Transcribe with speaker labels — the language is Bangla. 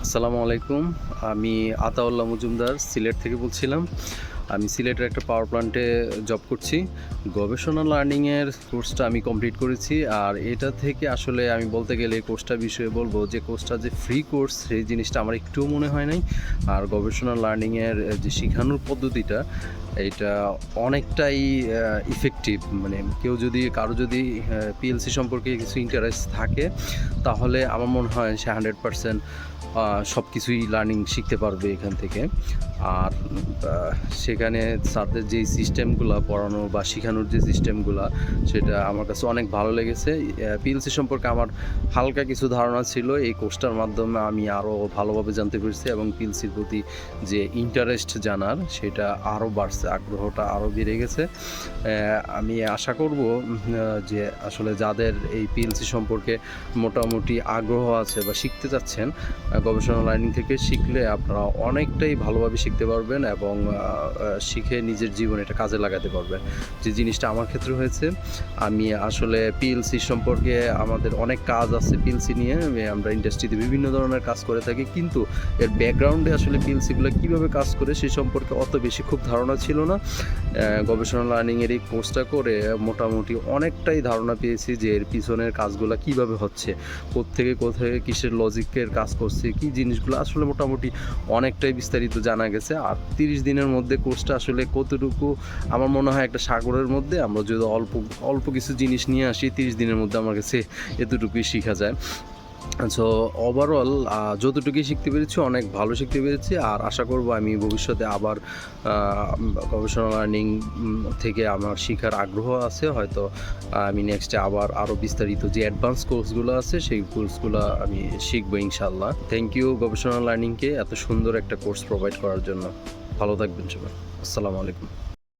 Speaker 1: আসসালামু আলাইকুম। আমি আতাউল্লাহ মজুমদার সিলেট থেকে বলছিলাম। আমি সিলেটের একটা পাওয়ার প্ল্যান্টে জব করছি। গবেষণা লার্নিংয়ের কোর্সটা আমি কমপ্লিট করেছি। আর এটা থেকে আসলে আমি বলতে গেলে এই কোর্সটার বিষয়ে বলবো যে কোর্সটা যে ফ্রি কোর্স সেই জিনিসটা আমার একটুও মনে হয় নাই। আর গবেষণা লার্নিংয়ের যে শেখানোর পদ্ধতিটা এইটা অনেকটাই ইফেক্টিভ। মানে কারো যদি পিএলসি সম্পর্কে কিছু ইন্টারেস্ট থাকে তাহলে আমার মনে হয় সে 100% সব কিছুই লার্নিং শিখতে পারবে এখান থেকে। আর সেখানে স্যারদের যেই সিস্টেমগুলো পড়ানো বা শেখানোর যে সিস্টেমগুলো সেটা আমার কাছে অনেক ভালো লেগেছে। পিএলসি সম্পর্কে আমার হালকা কিছু ধারণা ছিল, এই কোর্সটার মাধ্যমে আমি আরও ভালোভাবে জানতে পেরেছি এবং পিএলসির প্রতি যে ইন্টারেস্ট জানার সেটা আরও বাড়ছে, আগ্রহটা আরও বেড়ে গেছে। আমি আশা করব যে আসলে যাদের এই পিএলসি সম্পর্কে মোটামুটি আগ্রহ আছে বা শিখতে চাচ্ছেন, গবেষণা লার্নিং থেকে শিখলে আপনারা অনেকটাই ভালোভাবে শিখতে পারবেন এবং শিখে নিজের জীবনে এটা কাজে লাগাতে পারবেন। যে জিনিসটা আমার ক্ষেত্রে হয়েছে, আমি আসলে পিএলসি সম্পর্কে আমাদের অনেক কাজ আছে পিএলসি নিয়ে, আমরা ইন্ডাস্ট্রিতে বিভিন্ন ধরনের কাজ করে থাকি, কিন্তু এর ব্যাকগ্রাউন্ডে আসলে পিএলসিগুলো কীভাবে কাজ করে সেই সম্পর্কে অত বেশি খুব ধারণা ছিল না। গবেষণা লার্নিংয়ের এই কোর্সটা করে মোটামুটি অনেকটাই ধারণা পেয়েছি যে এর পিছনের কাজগুলো কীভাবে হচ্ছে, কোত্থেকে কোথায় কিসের লজিকের কাজ করছে, কী জিনিসগুলো আসলে মোটামুটি অনেকটাই বিস্তারিত জানা গেছে। আর 30 দিনের মধ্যে কোর্সটা আসলে কতটুকু, আমার মনে হয় একটা সাগরের মধ্যে আমরা যদি অল্প অল্প কিছু জিনিস নিয়ে আসি, 30 দিনের মধ্যে আমার কাছে এতটুকুই শেখা যায়। সো ওভারঅল যতটুকুই শিখতে পেরেছি অনেক ভালো শিখতে পেরেছি। আর আশা করব আমি ভবিষ্যতে আবার গবেষণা লার্নিং থেকে আমার শেখার আগ্রহ আছে, হয়তো আমি নেক্সটে আবার আরও বিস্তারিত যে অ্যাডভান্স কোর্সগুলো আছে সেই কোর্সগুলো আমি শিখবো ইনশাল্লাহ। থ্যাংক ইউ গবেষণা লার্নিংকে এত সুন্দর একটা কোর্স প্রোভাইড করার জন্য। ভালো থাকবেন সবাই। আসসালামু আলাইকুম।